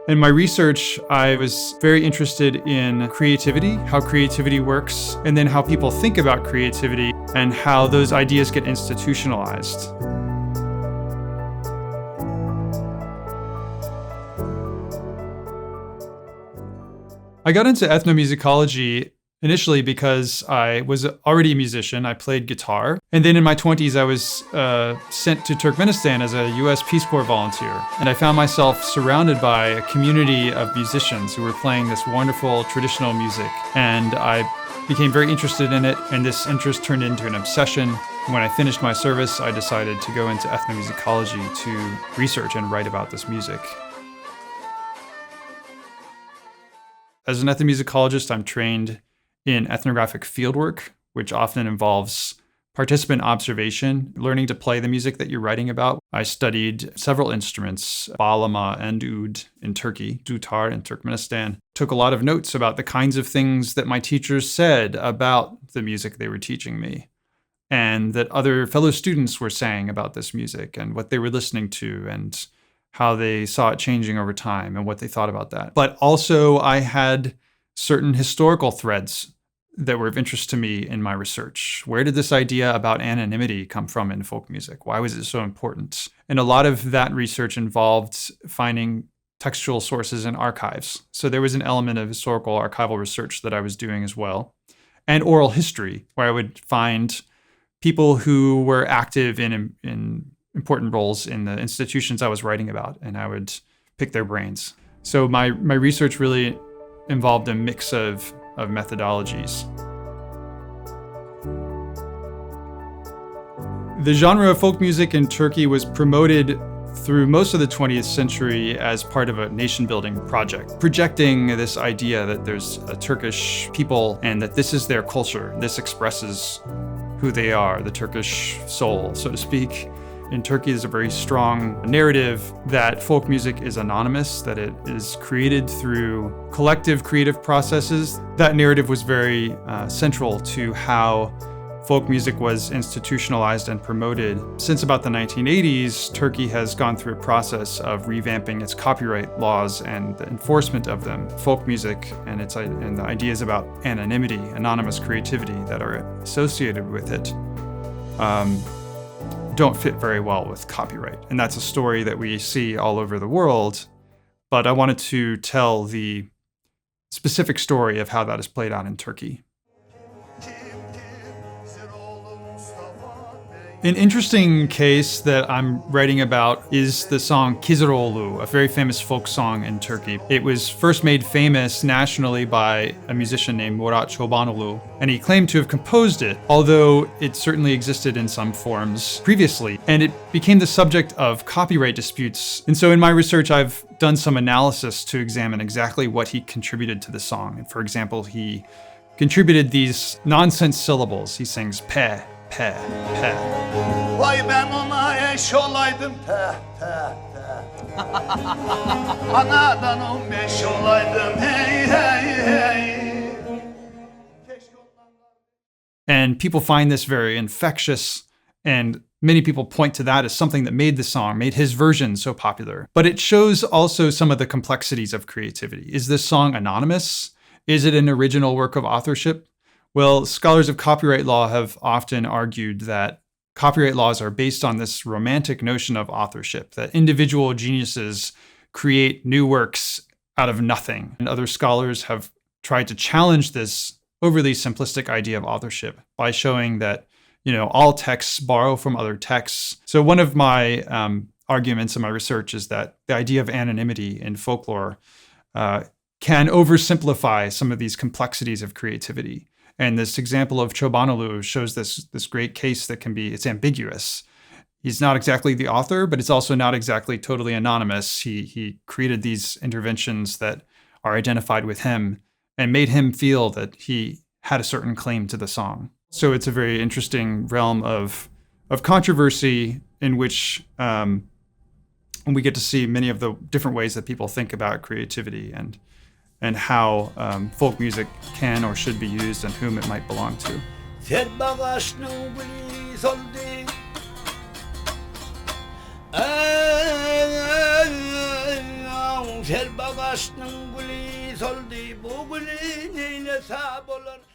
In my research, I was very interested in creativity, how creativity works, and then how people think about creativity and how those ideas get institutionalized. I got into ethnomusicology initially because I was already a musician. I played guitar. And then in my 20s, I was sent to Turkmenistan as a US Peace Corps volunteer. And I found myself surrounded by a community of musicians who were playing this wonderful traditional music. And I became very interested in it, and this interest turned into an obsession. When I finished my service, I decided to go into ethnomusicology to research and write about this music. As an ethnomusicologist, I'm trained in ethnographic fieldwork, which often involves participant observation, learning to play the music that you're writing about. I studied several instruments, bağlama and oud in Turkey, dutar in Turkmenistan. Took a lot of notes about the kinds of things that my teachers said about the music they were teaching me, and that other fellow students were saying about this music and what they were listening to and how they saw it changing over time and what they thought about that. But also I had certain historical threads that were of interest to me in my research. Where did this idea about anonymity come from in folk music? Why was it so important? And a lot of that research involved finding textual sources in archives. So there was an element of historical archival research that I was doing as well. And oral history, where I would find people who were active in important roles in the institutions I was writing about, and I would pick their brains. So my research really involved a mix of methodologies. The genre of folk music in Turkey was promoted through most of the 20th century as part of a nation-building project, projecting this idea that there's a Turkish people and that this is their culture. This expresses who they are, the Turkish soul, so to speak. In Turkey, there's a very strong narrative that folk music is anonymous, that it is created through collective creative processes. That narrative was very central to how folk music was institutionalized and promoted. Since about the 1980s, Turkey has gone through a process of revamping its copyright laws and the enforcement of them. Folk music and the ideas about anonymity, anonymous creativity that are associated with it don't fit very well with copyright. And that's a story that we see all over the world. But I wanted to tell the specific story of how that is played out in Turkey. An interesting case that I'm writing about is the song Kiziroğlu, a very famous folk song in Turkey. It was first made famous nationally by a musician named Murat Çobanoğlu, and he claimed to have composed it, although it certainly existed in some forms previously, and it became the subject of copyright disputes. And so in my research, I've done some analysis to examine exactly what he contributed to the song. And for example, he contributed these nonsense syllables. He sings pe, pe, pe. Vay ben ona eş olaydım pe pe pe. Anadan 15 olaydım hey hey hey. And people find this very infectious, and many people point to that as something that made the song, made his version so popular. But it shows also some of the complexities of creativity. Is this song anonymous? Is it an original work of authorship? Well, scholars of copyright law have often argued that copyright laws are based on this romantic notion of authorship, that individual geniuses create new works out of nothing. And other scholars have tried to challenge this overly simplistic idea of authorship by showing that, all texts borrow from other texts. So one of my arguments in my research is that the idea of anonymity in folklore can oversimplify some of these complexities of creativity. And this example of Çobanoğlu shows this great case that it's ambiguous. He's not exactly the author, but it's also not exactly totally anonymous. He created these interventions that are identified with him and made him feel that he had a certain claim to the song. So it's a very interesting realm of controversy in which we get to see many of the different ways that people think about creativity and how folk music can or should be used and whom it might belong to. Güzel bağaçның gülü soldu bu gülü neyne sap olur.